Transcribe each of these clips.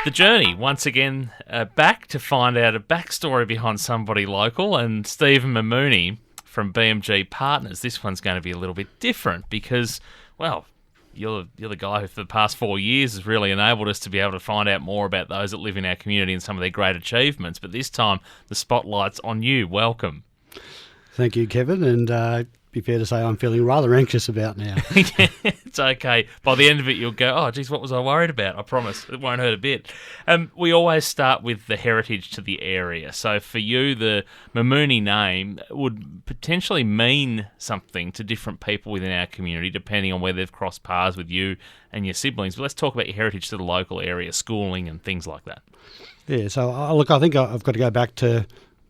The journey, once again, back to find out a backstory behind somebody local, and Stephen Mamouney from BMG Partners. This one's going to be a little bit different because, well, you're the guy who for the past 4 years has really enabled us to be able to find out more about those that live in our community and some of their great achievements. But this time, the spotlight's on you. Welcome. Thank you, Kevin, and be fair to say I'm feeling rather anxious about now. Yeah, it's okay. By the end of it, you'll go, oh, geez, what was I worried about? I promise. It won't hurt a bit. We always start with the heritage to the area. So for you, the Mamouney name would potentially mean something to different people within our community, depending on where they've crossed paths with you and your siblings. But let's talk about your heritage to the local area, schooling and things like that. Yeah, so I think I've got to go back to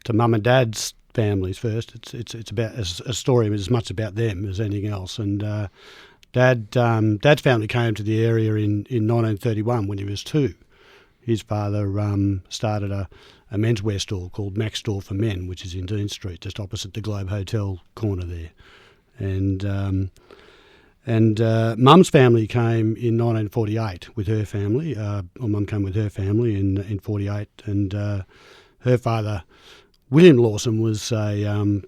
Mum and Dad's families first. It's about a story as much about them as anything else. And Dad's family came to the area in 1931 when he was 2. His father started a menswear store called Mac's Store for Men, which is in Dean Street, just opposite the Globe Hotel corner there. And Mum's family came in 1948 with her family. Mum came with her family in 48, and her father, William Lawson, was a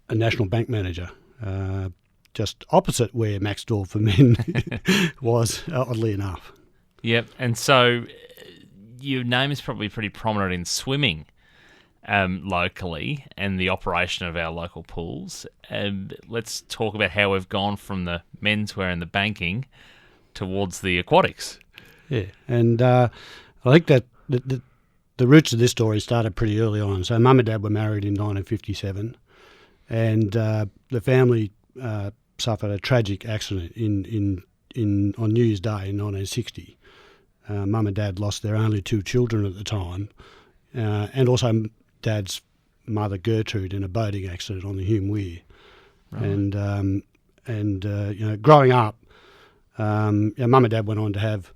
national bank manager, just opposite where Mac's Store for Men was, oddly enough. Yep, and so your name is probably pretty prominent in swimming locally and the operation of our local pools. Let's talk about how we've gone from the menswear and the banking towards the aquatics. Yeah, and I think that the roots of this story started pretty early on. So Mum and Dad were married in 1957, and the family suffered a tragic accident on New Year's Day in 1960. Mum and Dad lost their only 2 children at the time, and also Dad's mother Gertrude in a boating accident on the Hume Weir. Right. And growing up, Mum and Dad went on to have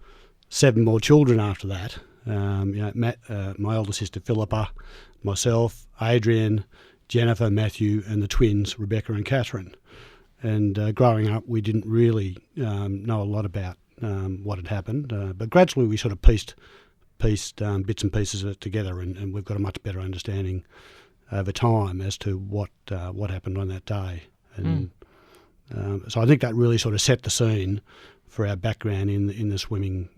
7 more children after that. My older sister Philippa, myself, Adrian, Jennifer, Matthew, and the twins Rebecca and Catherine. And growing up, we didn't really know a lot about what had happened, but gradually we sort of pieced bits and pieces of it together, and we've got a much better understanding over time as to what happened on that day. And so I think that really sort of set the scene for our background in the swimming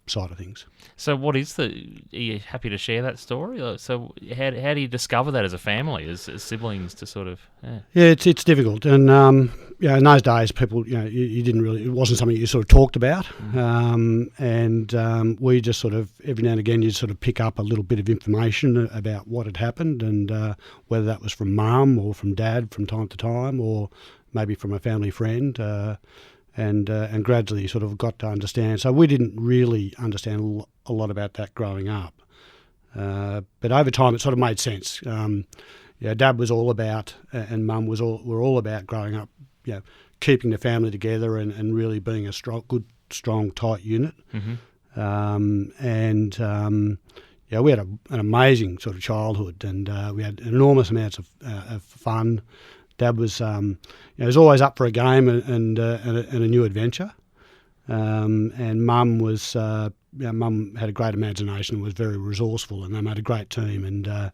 side of things. So what is are you happy to share that story? So how do you discover that as a family, as siblings, to sort of... Yeah, it's difficult. And, in those days, people, you didn't really... It wasn't something you sort of talked about. And we just sort of, every now and again, you'd sort of pick up a little bit of information about what had happened, and whether that was from Mum or from Dad from time to time, or maybe from a family friend, and gradually sort of got to understand. So we didn't really understand a lot about that growing up. But over time it sort of made sense. Dad was all about, and Mum were all about growing up, keeping the family together and really being a good, strong, tight unit. Mm-hmm. We had an amazing sort of childhood, and we had enormous amounts of fun. Dad was, was always up for a game and a new adventure, and Mum was, Mum had a great imagination and was very resourceful, and they made a great team. And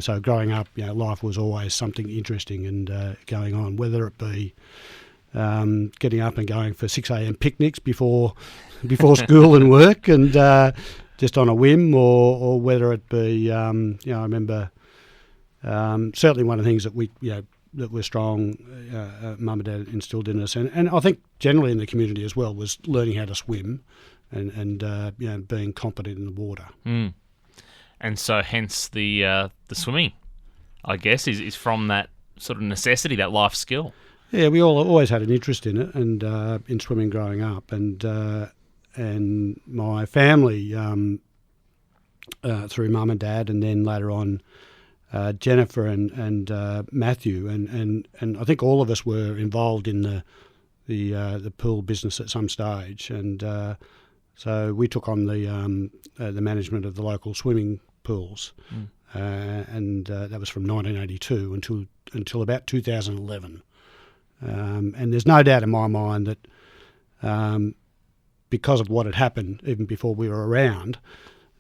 so growing up, life was always something interesting and going on, whether it be getting up and going for 6 a.m. picnics before school and work, and just on a whim, or whether it be, I remember certainly one of the things that that were strong, Mum and Dad instilled in us, and I think generally in the community as well, was learning how to swim and being competent in the water. Mm. And so hence the swimming, I guess, is from that sort of necessity, that life skill. Yeah, we always had an interest in it, and in swimming growing up, and my family through Mum and Dad, and then later on Jennifer and Matthew, and I think all of us were involved in the pool business at some stage, and so we took on the management of the local swimming pools, and that was from 1982 until about 2011. And there's no doubt in my mind that because of what had happened even before we were around,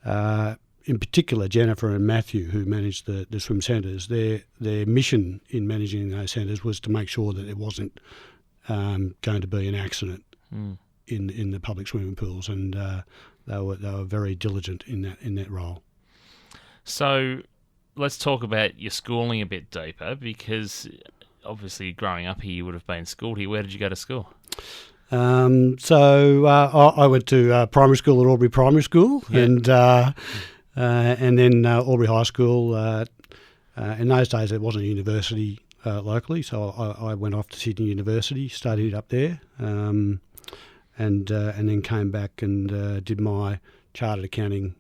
in particular Jennifer and Matthew, who managed the swim centres, their mission in managing those centres was to make sure that there wasn't going to be an accident in the public swimming pools, and they were very diligent in that role. So let's talk about your schooling a bit deeper, because obviously growing up here you would have been schooled here. Where did you go to school? So I went to primary school at Albury Primary School, and then Albury High School. In those days, there wasn't a university locally, so I went off to Sydney University, studied up there, and then came back and did my chartered accounting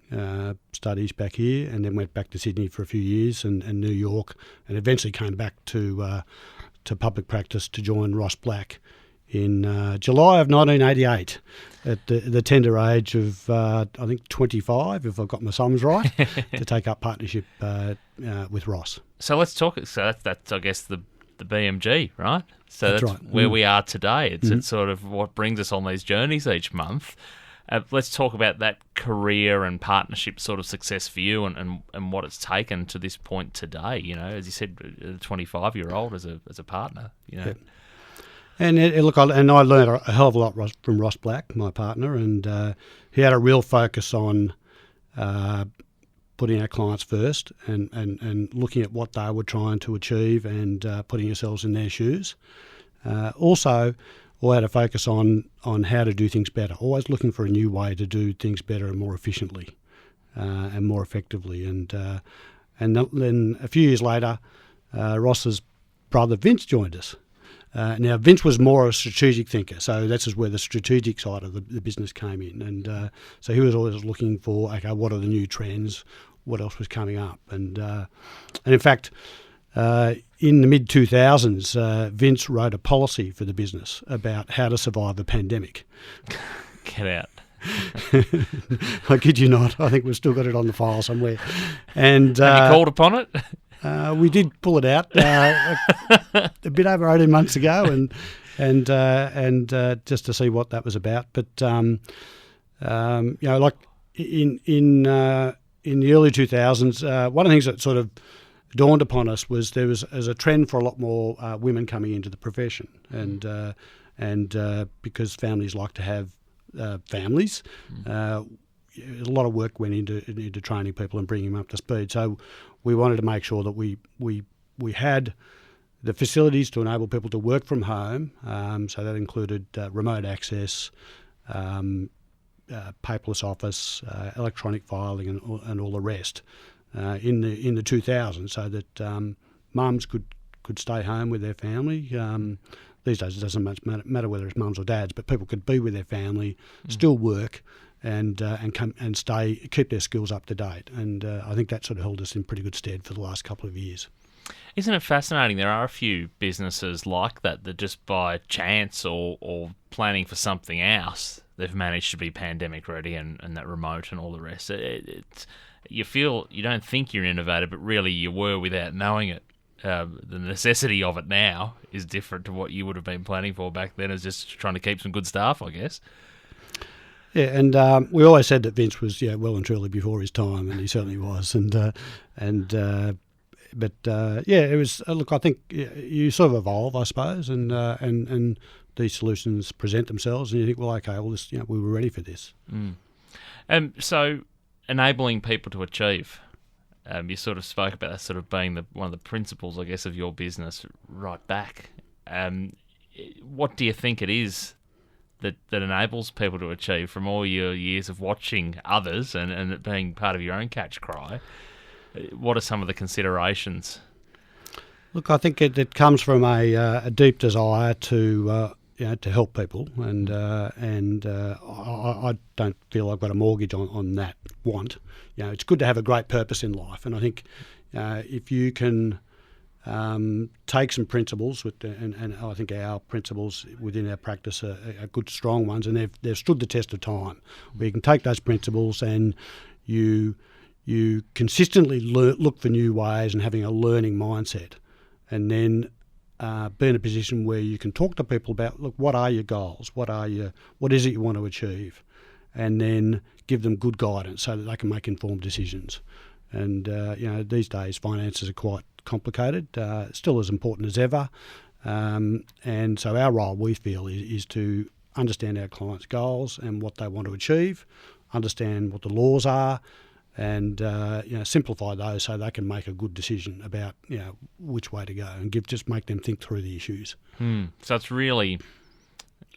studies back here, and then went back to Sydney for a few years and New York, and eventually came back to public practice to join Ross Black in July of 1988 at the tender age of, I think, 25, if I've got my sums right, to take up partnership with Ross. So let's talk. So that's I guess, the BMG, right? So that's right. Where we are today. It's sort of what brings us on these journeys each month. Let's talk about that career and partnership sort of success for you, and what it's taken to this point today. You know, as you said, a 25-year-old as a partner. You know. Yep. And I learned a hell of a lot from Ross Black, my partner, and he had a real focus on putting our clients first and looking at what they were trying to achieve and putting ourselves in their shoes. Also, we had a focus on how to do things better, always looking for a new way to do things better and more efficiently and more effectively. And then a few years later, Ross's brother Vince joined us. Now, Vince was more a strategic thinker, so that's where the strategic side of the business came in. And so he was always looking for, okay, what are the new trends, what else was coming up? And in fact, in the mid-2000s, Vince wrote a policy for the business about how to survive a pandemic. Get out. I kid you not. I think we've still got it on the file somewhere. And have you called upon it? We did pull it out a bit over 18 months ago, and just to see what that was about. But like in the early 2000s, one of the things that sort of dawned upon us was there was a trend for a lot more women coming into the profession, and because families like to have families. A lot of work went into training people and bringing them up to speed. So we wanted to make sure that we had the facilities to enable people to work from home. So that included remote access, paperless office, electronic filing, and all the rest in the 2000s, so that mums could stay home with their family. These days it doesn't much matter whether it's mums or dads, but people could be with their family, still work, and come and keep their skills up to date. And I think that sort of held us in pretty good stead for the last couple of years. Isn't it fascinating? There are a few businesses like that just by chance or planning for something else, they've managed to be pandemic ready and that remote and all the rest. You don't think you're innovative, but really you were without knowing it. The necessity of it now is different to what you would have been planning for back then, as just trying to keep some good staff, I guess. Yeah, and we always said that Vince was well and truly before his time, and he certainly was. But it was. Look, I think you sort of evolve, I suppose, and these solutions present themselves, and you think, well, okay, well, this, we were ready for this. So enabling people to achieve. You sort of spoke about that sort of being one of the principles, I guess, of your business right back. What do you think it is that enables people to achieve from all your years of watching others and it being part of your own catch cry? What are some of the considerations? Look, I think it comes from a deep desire to help people, and I don't feel I've got a mortgage on that want. It's good to have a great purpose in life, and I think if you can take some principles, and I think our principles within our practice are good, strong ones, and they've stood the test of time. Where you can take those principles and you consistently look for new ways and having a learning mindset, and then be in a position where you can talk to people about, look, what are your goals? What is it you want to achieve? and then give them good guidance so that they can make informed decisions. And these days finances are quite complicated, still as important as ever. And so our role, we feel, is to understand our clients' goals and what they want to achieve, understand what the laws are, and simplify those so they can make a good decision about which way to go, and just make them think through the issues. So it's really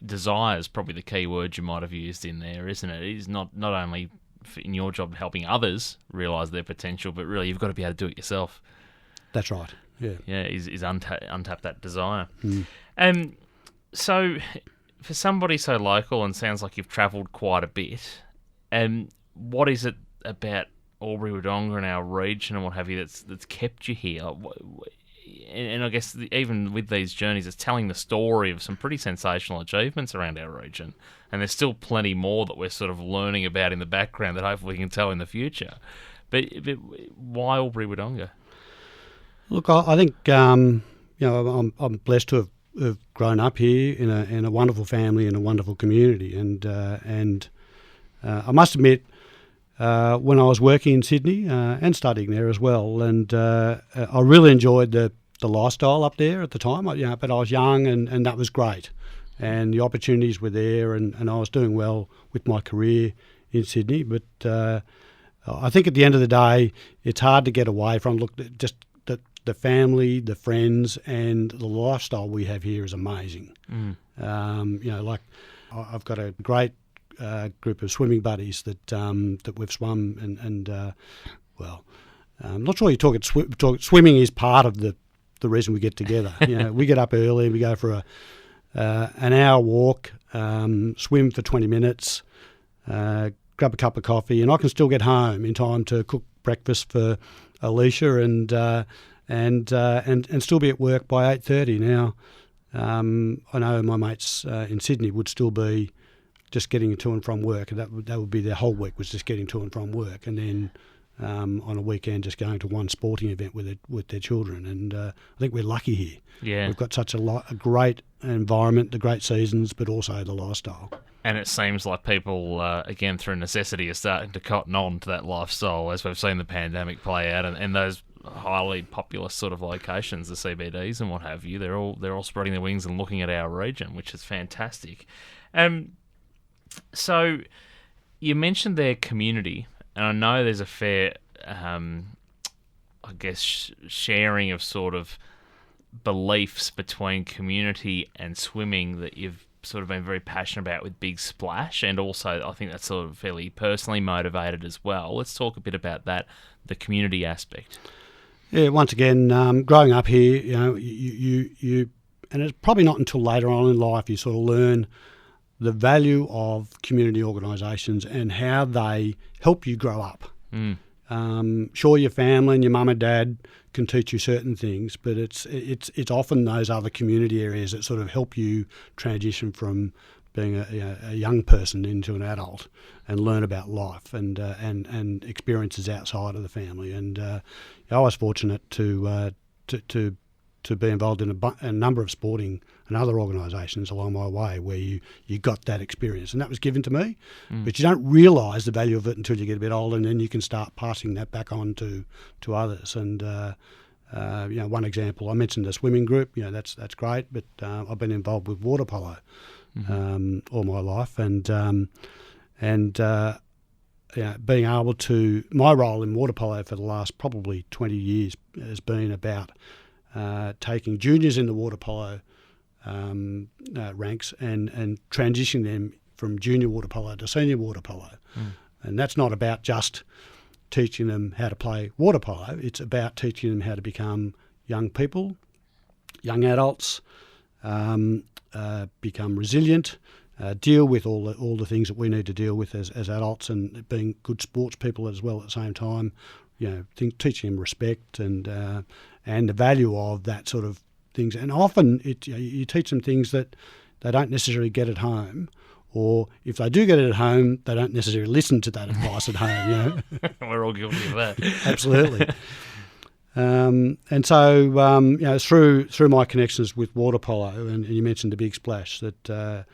desire is probably the key word you might have used in there, isn't it? It's not only in your job helping others realise their potential, but really you've got to be able to do it yourself. That's right. Yeah. Is untap that desire. So for somebody so local, and sounds like you've travelled quite a bit, what is it about Albury Wodonga and our region and what have you that's kept you here? And I guess even with these journeys, it's telling the story of some pretty sensational achievements around our region, and there's still plenty more that we're sort of learning about in the background that hopefully we can tell in the future. But why Albury Wodonga? Look, I think I'm blessed to have grown up here in a wonderful family and a wonderful community, and I must admit, when I was working in Sydney and studying there as well, and I really enjoyed the lifestyle up there at the time. But I was young, and that was great, and the opportunities were there, and I was doing well with my career in Sydney. But I think at the end of the day, it's hard to get away from. Just the family, the friends, and the lifestyle we have here is amazing. Like I've got a great group of swimming buddies that we've swum, and I'm not sure you talk swimming is part of the reason we get together. We get up early, we go for an hour walk, swim for 20 minutes, grab a cup of coffee, and I can still get home in time to cook breakfast for Alicia and still be at work by 8:30. Now, I know my mates in Sydney would still be just getting to and from work, and that would be their whole week, was just getting to and from work, and then on a weekend just going to one sporting event with their children. And I think we're lucky here. Yeah, we've got such a great environment, the great seasons, but also the lifestyle. And it seems like people, again, through necessity, are starting to cotton on to that lifestyle as we've seen the pandemic play out, and those highly populous sort of locations, the CBDs and what have you, they're all spreading their wings and looking at our region, which is fantastic. So you mentioned their community, and I know there's a fair, sharing of sort of beliefs between community and swimming that you've sort of been very passionate about with Big Splash, and also I think that's sort of fairly personally motivated as well. Let's talk a bit about that, the community aspect. Yeah, once again, growing up here, you and it's probably not until later on in life you sort of learn the value of community organisations and how they help you grow up. Sure, your family and your mum and dad can teach you certain things, but it's often those other community areas that sort of help you transition from being a young person into an adult and learn about life and experiences outside of the family. And I was fortunate to be involved in a number of sporting and other organisations along my way where you got that experience, and that was given to me. But you don't realise the value of it until you get a bit older, and then you can start passing that back on to others. And one example, I mentioned the swimming group. That's great, but I've been involved with water polo all my life, and being able to, my role in water polo for the last probably 20 years has been about taking juniors in the water polo ranks and transitioning them from junior water polo to senior water polo. And that's not about just teaching them how to play water polo. It's about teaching them how to become young people, young adults, become resilient, deal with all the things that we need to deal with as adults, and being good sports people as well at the same time. Teaching them respect and the value of that sort of things. And often you teach them things that they don't necessarily get at home, or if they do get it at home, they don't necessarily listen to that advice at home. We're all guilty of that. Absolutely. And so through my connections with water polo, and you mentioned the Big Splash, that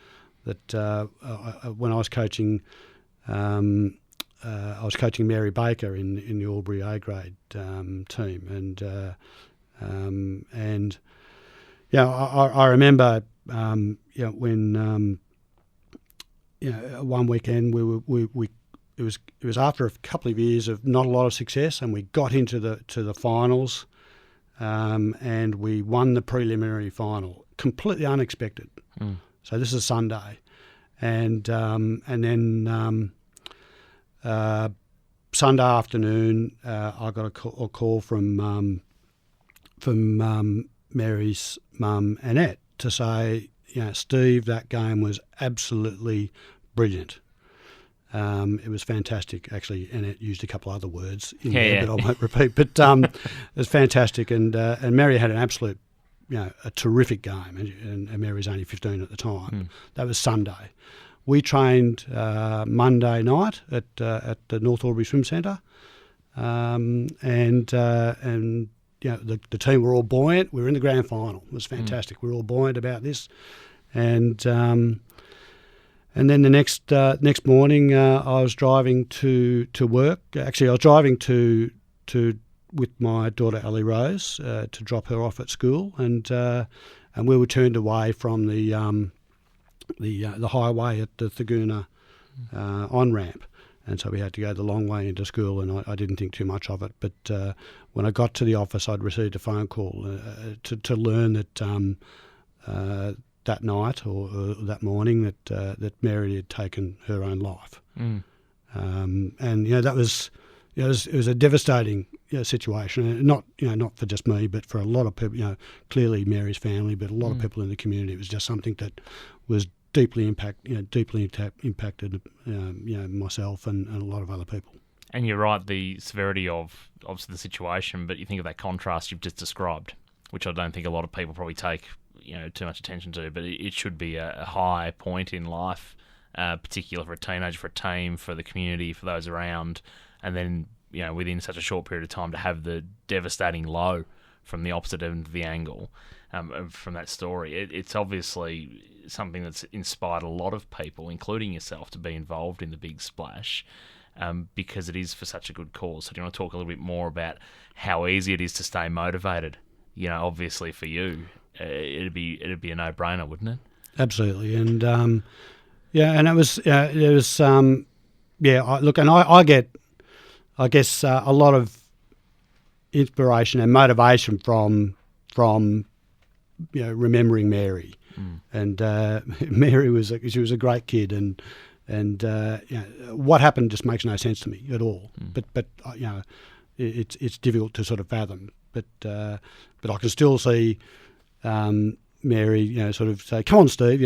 when I was coaching I was coaching Mary Baker in the Albury A grade team, and I remember when one weekend it was after a couple of years of not a lot of success, and we got into the finals, and we won the preliminary final, completely unexpected. So this is Sunday, and then Sunday afternoon, I got a call from Mary's mum, Annette, to say, Steve, that game was absolutely brilliant. It was fantastic. Actually, Annette used a couple other words in there that I won't repeat. But it was fantastic, and Mary had an absolute, a terrific game. And Mary was only 15 at the time. That was Sunday. We trained Monday night at the North Albury Swim Centre, and the team were all buoyant. We were in the grand final. It was fantastic. We were all buoyant about this, and then the next morning I was driving to work. Actually, I was driving to with my daughter Ellie Rose to drop her off at school, and we were turned away from the highway at the Thaguna on-ramp, and so we had to go the long way into school, and I didn't think too much of it. But when I got to the office, I'd received a phone call to learn that that night or that morning that Mary had taken her own life. And that was it was a devastating situation. Not for just me, but for a lot of people. Clearly Mary's family, but a lot of people in the community. It was just something that was deeply impacted myself and a lot of other people. And you're right, the severity of obviously the situation, but you think of that contrast you've just described, which I don't think a lot of people probably take too much attention to, but it should be a high point in life, particularly for a teenager, for a team, for the community, for those around, and then within such a short period of time to have the devastating low from the opposite end of the angle. From that story, it's obviously something that's inspired a lot of people, including yourself, to be involved in the Big Splash, because it is for such a good cause. So do you want to talk a little bit more about how easy it is to stay motivated? Obviously for you, it'd be a no-brainer, wouldn't it? Absolutely, and and it was look, and I get, I guess, a lot of inspiration and motivation from remembering Mary, and Mary was a great kid, and what happened just makes no sense to me at all. But it's difficult to sort of fathom. But I can still see Mary, sort of say, "Come on, Steve,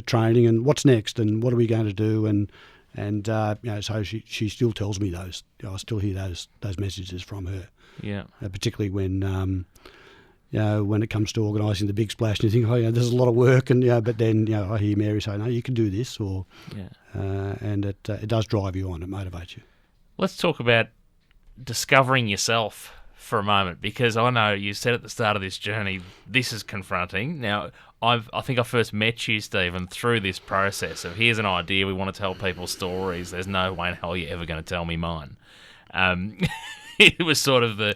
training, and what's next, and what are we going to do?" And so she still tells me those. I still hear those messages from her. Yeah. Particularly when it comes to organising the Big Splash, and you think, there's a lot of work, and but then I hear Mary say, "No, you can do this," and it does drive you on, it motivates you. Let's talk about discovering yourself for a moment, because I know you said at the start of this journey, this is confronting. Now, I think I first met you, Stephen, through this process of here's an idea, we want to tell people stories. There's no way in hell you're ever going to tell me mine. It was sort of the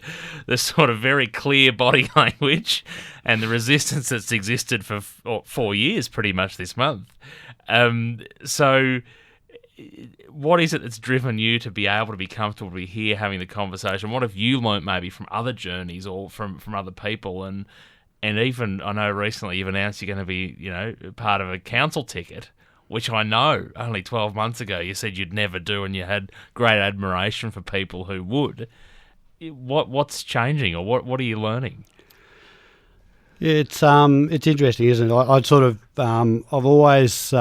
sort of very clear body language and the resistance that's existed for 4 years pretty much this month. So what is it that's driven you to be able to be comfortable to be here having the conversation? What have you learnt maybe from other journeys or from other people? And even, I know recently you've announced you're going to be, part of a council ticket, which I know only 12 months ago you said you'd never do, and you had great admiration for people who would. What's changing, or what are you learning? It's interesting, isn't it? I'd sort of I've always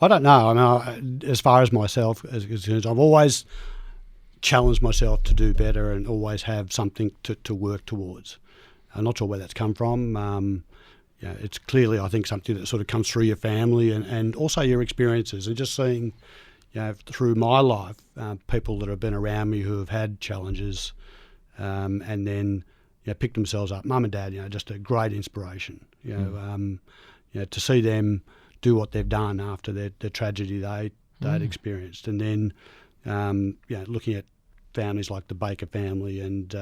I don't know. I mean, as far as myself is concerned, I've always challenged myself to do better and always have something to work towards. I'm not sure where that's come from. It's clearly, I think, something that sort of comes through your family and also your experiences, and just seeing, through my life, people that have been around me who have had challenges, and then picked themselves up. Mum and Dad, just a great inspiration. To see them do what they've done after the tragedy they they'd experienced, and then looking at families like the Baker family and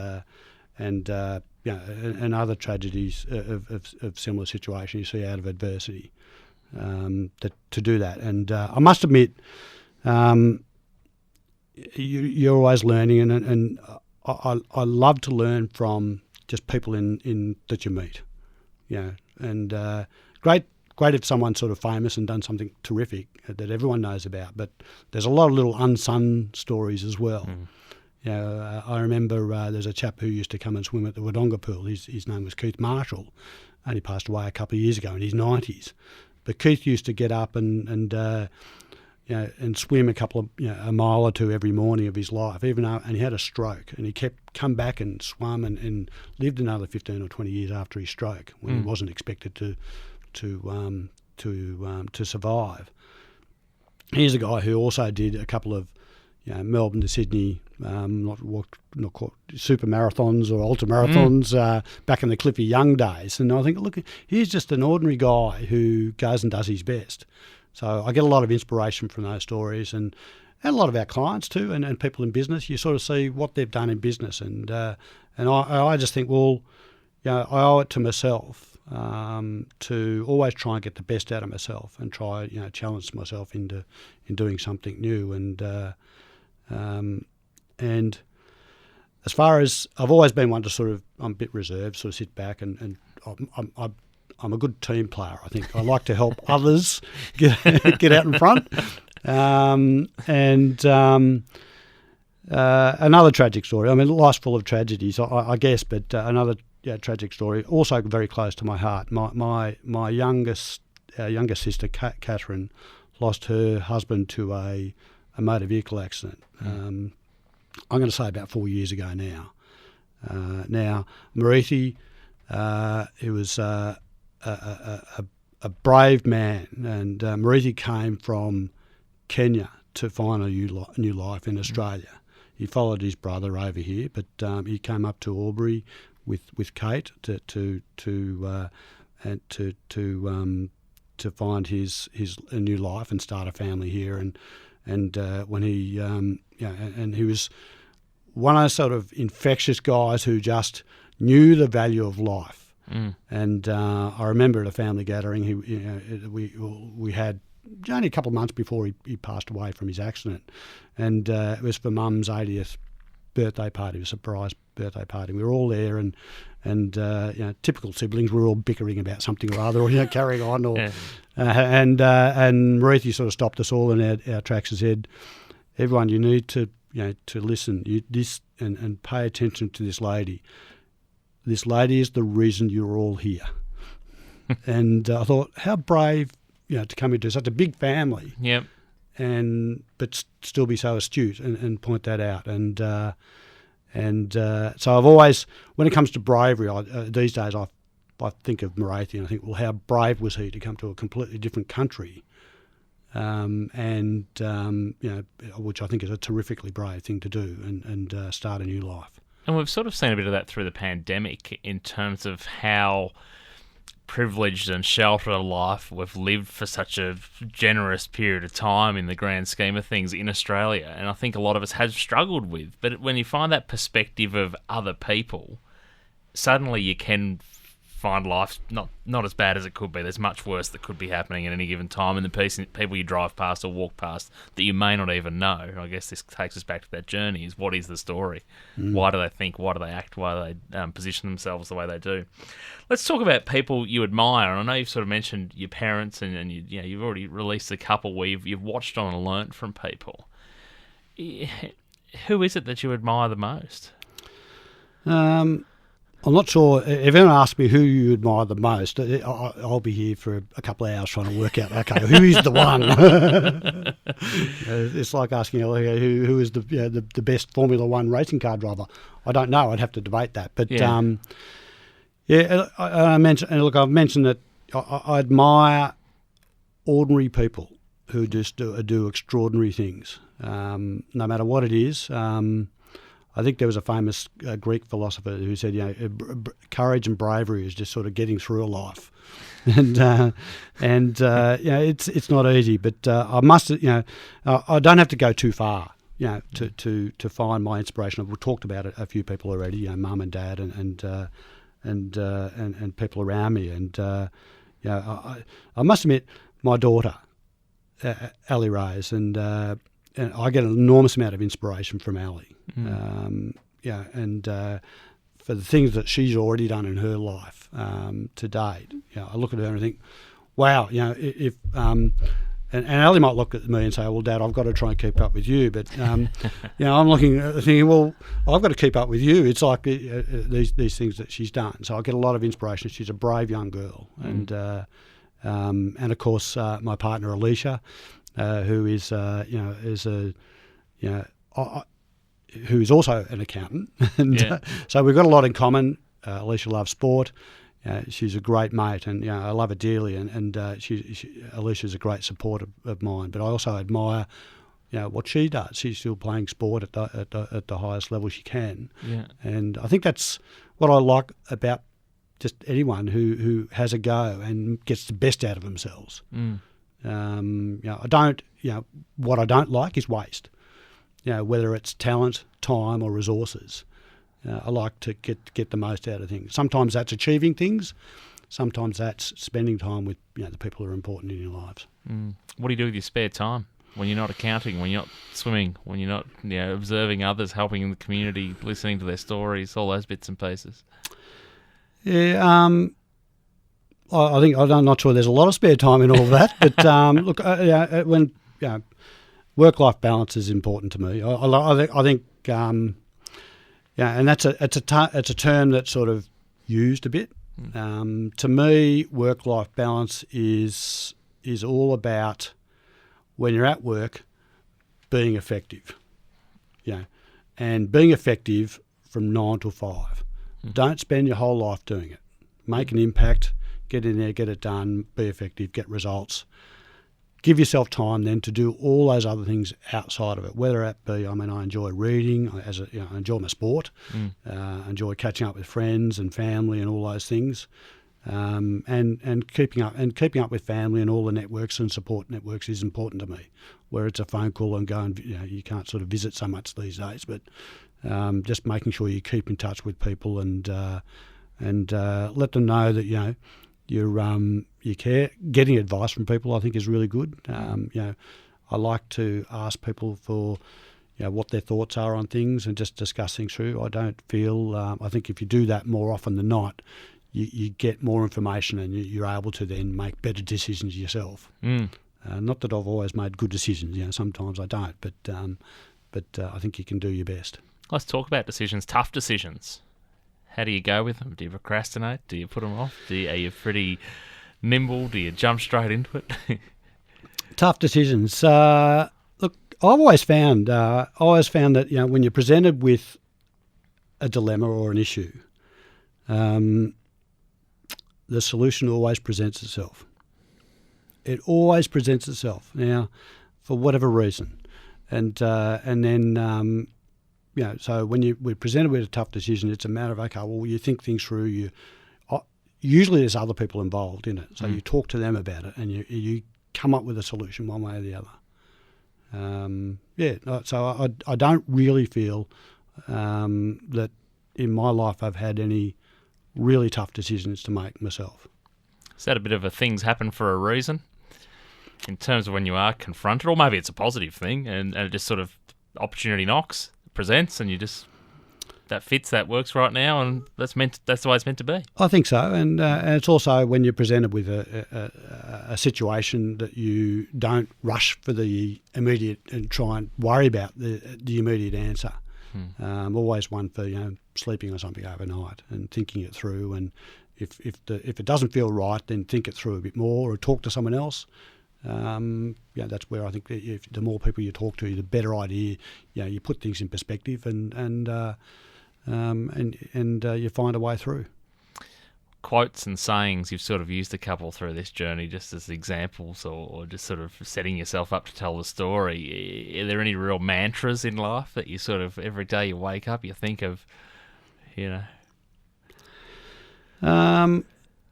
other tragedies of similar situation you see out of adversity. To do that, and I must admit, you're always learning, and I love to learn from just people in that you meet, and great if someone's sort of famous and done something terrific that everyone knows about, but there's a lot of little unsung stories as well. I remember there's a chap who used to come and swim at the Wodonga pool. His name was Keith Marshall, and he passed away a couple of years ago in his 90s. But Keith used to get up and swim a mile or two every morning of his life, and he had a stroke, and he come back and swum and lived another 15 or 20 years after his stroke when he wasn't expected to survive. Here's a guy who also did a couple of Melbourne to Sydney, not super marathons or ultra marathons back in the Cliffy Young days. And I think, look, he's just an ordinary guy who goes and does his best. So I get a lot of inspiration from those stories, and a lot of our clients too, and people in business. You sort of see what they've done in business, and I just think, well, I owe it to myself to always try and get the best out of myself and try, challenge myself in doing something new. And as far as I've always been one to I'm a bit reserved, sort of sit back, and I'm a good team player. I think I like to help others get out in front. Another tragic story. I mean, life's full of tragedies, I guess, but another tragic story, also very close to my heart. My youngest sister, Catherine, lost her husband to a motor vehicle accident. I'm going to say about 4 years ago now. Now, Mamouney, he was a brave man, and Mamouney came from Kenya to find a new life in Australia. He followed his brother over here, but he came up to Albury with Kate to find his a new life and start a family here. And when he and he was one of those sort of infectious guys who just knew the value of life. And I remember at a family gathering, we had only a couple of months before he passed away from his accident, and it was for Mum's 80th birthday party, a surprise birthday party. We were all there, and typical siblings. We were all bickering about something or other, or carrying on, or and Mamouney sort of stopped us all in our tracks and said, "Everyone, you need to listen. And pay attention to this lady. This lady is the reason you're all here." And I thought, how brave, to come into such a big family. Yep. But still be so astute and point that out. So I've always, when it comes to bravery, these days I think of Mamouney and I think, well, how brave was he to come to a completely different country, which I think is a terrifically brave thing to do, and start a new life. And we've sort of seen a bit of that through the pandemic in terms of how privileged and sheltered a life we've lived for such a generous period of time in the grand scheme of things in Australia. And I think a lot of us have struggled with. But when you find that perspective of other people, suddenly you can find life not as bad as it could be. There's much worse that could be happening at any given time, and the people you drive past or walk past that you may not even know. I guess this takes us back to that journey, is what is the story? Why do they think? Why do they act? Why do they position themselves the way they do? Let's talk about people you admire. And I know you've sort of mentioned your parents, and you've already released a couple where you've watched on and learnt from people. Who is it that you admire the most? I'm not sure. If anyone asks me who you admire the most, I'll be here for a couple of hours trying to work out, okay, who is the one? It's like asking who is the best Formula One racing car driver. I don't know. I'd have to debate that. But I mentioned, and look, I've mentioned that I admire ordinary people who just do extraordinary things, no matter what it is. I think there was a famous Greek philosopher who said, courage and bravery is just sort of getting through a life, and it's not easy. But I must, I don't have to go too far, to find my inspiration. We've talked about it, a few people already, mum and dad, and people around me, and I must admit, my daughter, Ali Rose, and I get an enormous amount of inspiration from Ali. For the things that she's already done in her life to date, I look at her and think, wow, if and Ali might look at me and say, well, Dad, I've got to try and keep up with you. But, I'm looking at thinking, well, I've got to keep up with you. It's like these things that she's done. So I get a lot of inspiration. She's a brave young girl. And of course, my partner, Alicia, who is who is also an accountant. And so we've got a lot in common. Alicia loves sport. She's a great mate, and I love her dearly. And Alicia's a great support of mine. But I also admire, what she does. She's still playing sport at the highest level she can. Yeah. And I think that's what I like about just anyone who has a go and gets the best out of themselves. What I don't like is waste. Whether it's talent, time, or resources. I like to get the most out of things. Sometimes that's achieving things. Sometimes that's spending time with the people who are important in your lives. What do you do with your spare time when you're not accounting, when you're not swimming, when you're not observing others, helping in the community, listening to their stories, all those bits and pieces? Yeah, I'm not sure there's a lot of spare time in all of that. But look, when work-life balance is important to me. I think. And it's a term that's sort of used a bit. To me, work-life balance is all about when you're at work being effective. And being effective from 9 to 5. Don't spend your whole life doing it. Make an impact, get in there, get it done, be effective, get results. Give yourself time then to do all those other things outside of it, whether it be, I enjoy reading, I enjoy my sport, enjoy catching up with friends and family and all those things, and keeping up with family and all the networks and support networks is important to me. Where it's a phone call and go and you can't sort of visit so much these days, but just making sure you keep in touch with people and let them know that you care. Getting advice from people, I think, is really good. I like to ask people for what their thoughts are on things and just discuss things through. I don't feel. I think if you do that more often than not, you get more information and you're able to then make better decisions yourself. Not that I've always made good decisions. Sometimes I don't, but I think you can do your best. Let's talk about decisions, tough decisions. How do you go with them? Do you procrastinate? Do you put them off? Are you pretty nimble? Do you jump straight into it? Tough decisions. Look, I've always found that when you're presented with a dilemma or an issue, the solution always presents itself. It always presents itself. Now, for whatever reason, and then. So when we're presented with a tough decision, it's a matter of, okay, well, you think things through. Usually there's other people involved in it, so you talk to them about it and you come up with a solution one way or the other. So I don't really feel that in my life I've had any really tough decisions to make myself. Is that a bit of a things happen for a reason in terms of when you are confronted, or maybe it's a positive thing and it just sort of opportunity knocks? Presents and you just that fits, that works right now, and that's the way it's meant to be. I think so, and it's also when you're presented with a situation that you don't rush for the immediate and try and worry about the immediate answer. Always one for sleeping on something overnight and thinking it through, and if it doesn't feel right, then think it through a bit more or talk to someone else. That's where I think the more people you talk to, the better idea. You put things in perspective and you find a way through. quotes and sayings you've sort of used a couple through this journey just as examples or just sort of setting yourself up to tell the story? Are there any real mantras in life that you sort of, every day you wake up, you think of,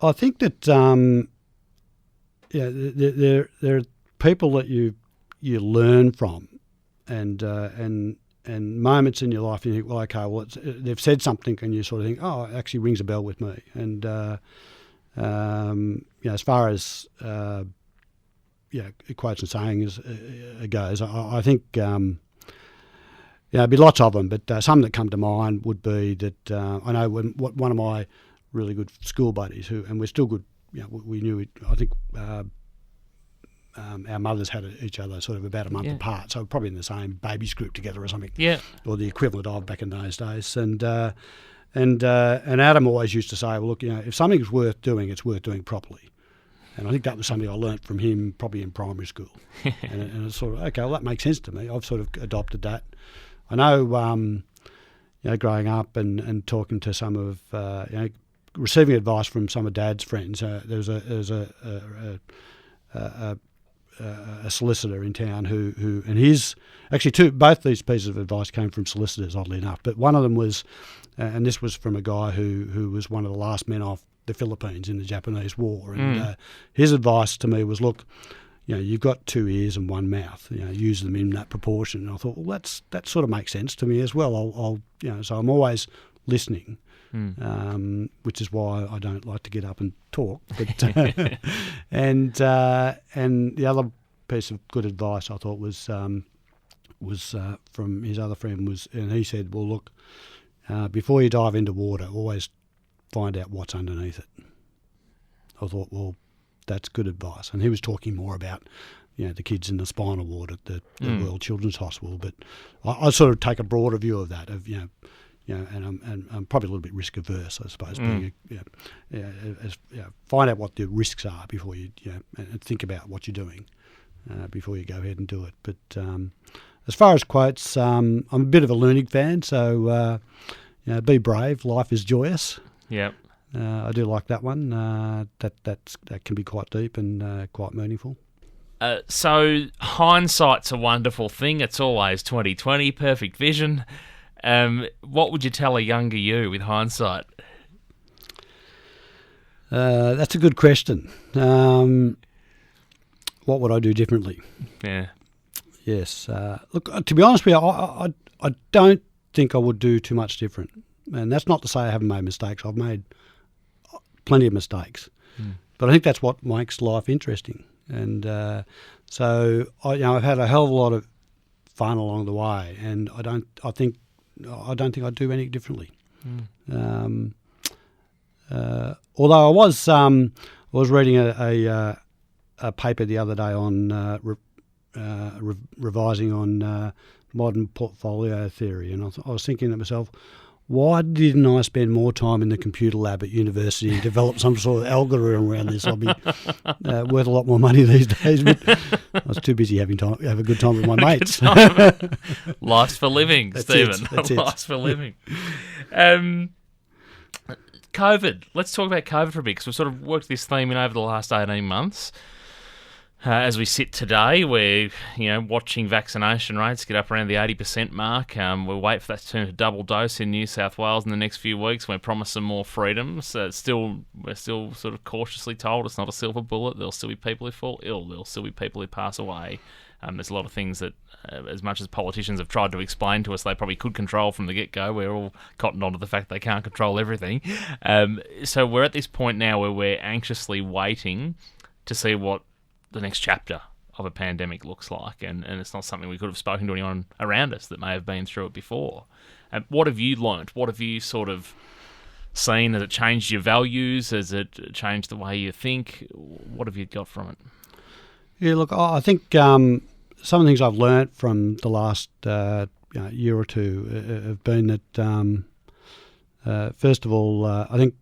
I think that there are people that you learn from, and moments in your life you think, well, okay, well they've said something, and you sort of think, oh, it actually rings a bell with me. And as far as quotes and sayings goes, I think there'd be lots of them, but some that come to mind would be that I know one of my really good school buddies, and we're still good. We knew it. I think our mothers had each other sort of about a month apart, so probably in the same babies group together or something. Yeah, or the equivalent of back in those days. And Adam always used to say, well, look, if something's worth doing, it's worth doing properly. And I think that was something I learnt from him probably in primary school. and it's sort of, okay, well, that makes sense to me. I've sort of adopted that. I know, growing up and talking to some of, receiving advice from some of Dad's friends. There was a solicitor in town who and his actually both these pieces of advice came from solicitors, oddly enough. But one of them was, and this was from a guy who was one of the last men off the Philippines in the Japanese War. And his advice to me was, look, you've got two ears and one mouth. Use them in that proportion. And I thought, well, that sort of makes sense to me as well. I'll so I'm always listening. Which is why I don't like to get up and talk. But and the other piece of good advice I thought was from his other friend and he said, well, look, before you dive into water, always find out what's underneath it. I thought, well, that's good advice. And he was talking more about the kids in the spinal ward at the World Children's Hospital. But I sort of take a broader view of that, and I'm probably a little bit risk averse, I suppose. Find out what the risks are before you, and think about what you're doing before you go ahead and do it. But as far as quotes, I'm a bit of a Lunig fan, so be brave. Life is joyous. Yep. I do like that one. That can be quite deep and quite meaningful. So hindsight's a wonderful thing. It's always 20/20, perfect vision. What would you tell a younger you with hindsight? That's a good question. What would I do differently? Yeah. Yes. Look, to be honest with you, I don't think I would do too much different. And that's not to say I haven't made mistakes. I've made plenty of mistakes. But I think that's what makes life interesting. And so I've had a hell of a lot of fun along the way, and I don't think I'd do anything differently. Although I was reading a paper the other day on revising on modern portfolio theory, and I was thinking to myself, why didn't I spend more time in the computer lab at university and develop some sort of algorithm around this? I'll be worth a lot more money these days, but I was too busy have a good time with my mates. Life's for living, Stephen. That's Life's for living. COVID. Let's talk about COVID for a bit, because we've sort of worked this theme in over the last 18 months. As we sit today, we're watching vaccination rates get up around the 80% mark. We'll wait for that to turn to double dose in New South Wales in the next few weeks. We're promised some more freedoms. We're still sort of cautiously told it's not a silver bullet. There'll still be people who fall ill. There'll still be people who pass away. There's a lot of things that, as much as politicians have tried to explain to us, they probably could control from the get-go. We're all cottoned on to the fact they can't control everything. So we're at this point now where we're anxiously waiting to see what the next chapter of a pandemic looks like, and it's not something we could have spoken to anyone around us that may have been through it before. What have you learnt? What have you sort of seen? Has it changed your values? Has it changed the way you think? What have you got from it? Yeah, look, I think some of the things I've learnt from the last year or two have been that, first of all, I think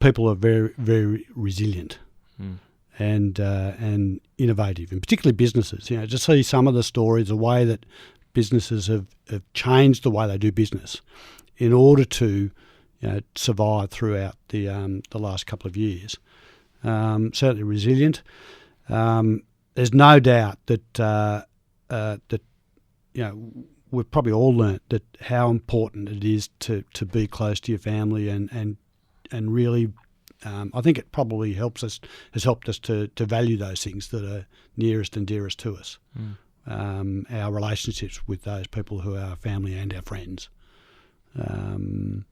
people are very, very resilient. And innovative, and particularly businesses. To see some of the stories, the way that businesses have changed the way they do business in order to, survived throughout the last couple of years. Certainly resilient. There's no doubt that we've probably all learnt that how important it is to be close to your family and really. I think it probably has helped us to value those things that are nearest and dearest to us. Our relationships with those people who are our family and our friends. And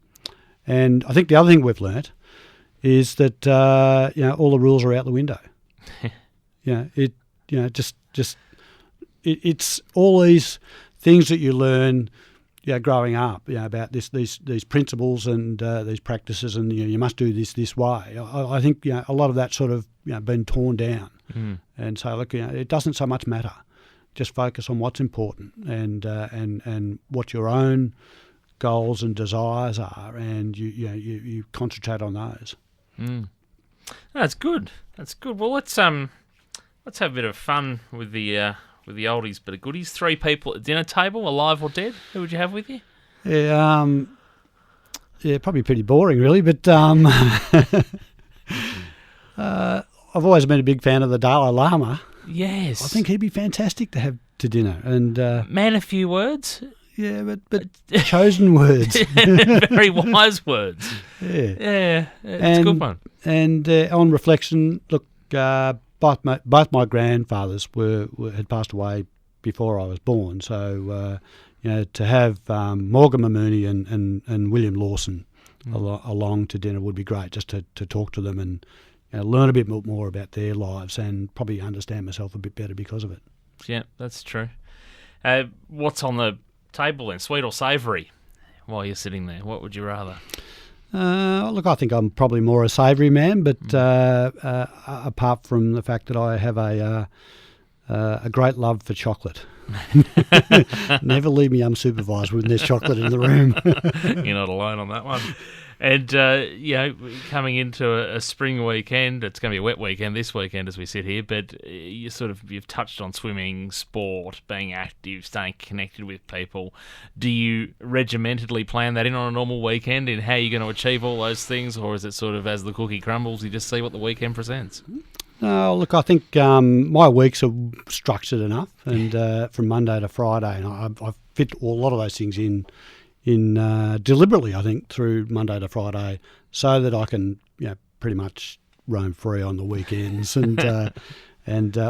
I think the other thing we've learnt is that all the rules are out the window. It's all these things that you learn. Growing up, about these principles and these practices, and you must do this way. I think a lot of that sort of been torn down, and so look, it doesn't so much matter. Just focus on what's important and what your own goals and desires are, and you concentrate on those. That's good. That's good. Well, let's have a bit of fun with the oldies but goodies. 3 people at the dinner table, alive or dead. Who would you have with you? Probably pretty boring, really. But I've always been a big fan of the Dalai Lama. Yes, I think he'd be fantastic to have to dinner. And man, a few words. Yeah, but chosen words. Very wise words. Yeah, it's a good one. And on reflection, look. Both my grandfathers had passed away before I was born, so to have Morgan Mamouney and William Lawson along to dinner would be great, just to talk to them and learn a bit more about their lives and probably understand myself a bit better because of it. Yeah, that's true. What's on the table then, sweet or savoury? While you're sitting there, what would you rather? Look, I think I'm probably more a savoury man, but apart from the fact that I have a great love for chocolate. Never leave me unsupervised when there's chocolate in the room. You're not alone on that one. And, coming into a spring weekend, it's going to be a wet weekend this weekend as we sit here, but you've touched on swimming, sport, being active, staying connected with people. Do you regimentedly plan that in on a normal weekend in how you're going to achieve all those things, or is it sort of as the cookie crumbles, you just see what the weekend presents? No, look, I think my weeks are structured enough, and from Monday to Friday, and I fit a lot of those things in deliberately, I think, through Monday to Friday, so that I can, pretty much roam free on the weekends. And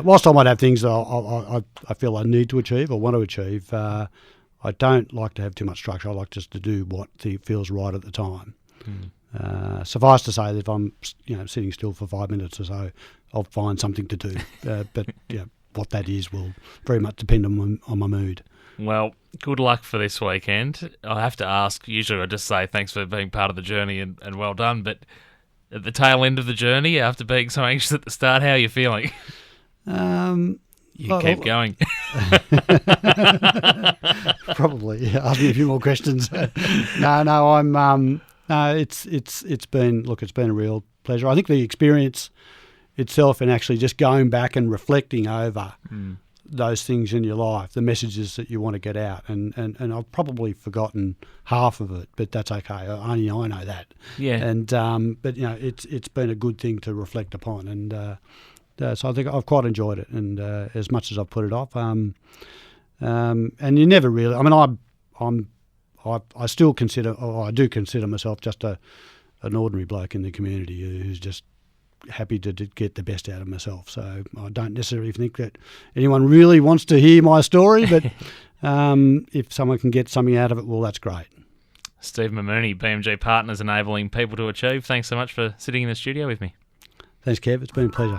whilst I might have things that I feel I need to achieve or want to achieve, I don't like to have too much structure. I like just to do what feels right at the time. Suffice to say that if I'm, sitting still for 5 minutes or so, I'll find something to do. But what that is will very much depend on my mood. Well, good luck for this weekend. I have to ask, usually I just say thanks for being part of the journey and well done, but at the tail end of the journey, after being so anxious at the start, how are you feeling? Keep going. Probably. Ask me a few more questions. No, it's been a real pleasure. I think the experience itself and actually just going back and reflecting over those things in your life, the messages that you want to get out, and I've probably forgotten half of it, but that's okay. Only I know that. Yeah. And but it's been a good thing to reflect upon, and so I think I've quite enjoyed it, and as much as I've put it off, and you never really. I mean, I still consider, or I do consider myself just an ordinary bloke in the community who's just happy to get the best out of myself. So I don't necessarily think that anyone really wants to hear my story, but if someone can get something out of it, well, that's great. Steve Mamouney, BMG Partners, enabling people to achieve. Thanks so much for sitting in the studio with me. Thanks, Kev. It's been a pleasure.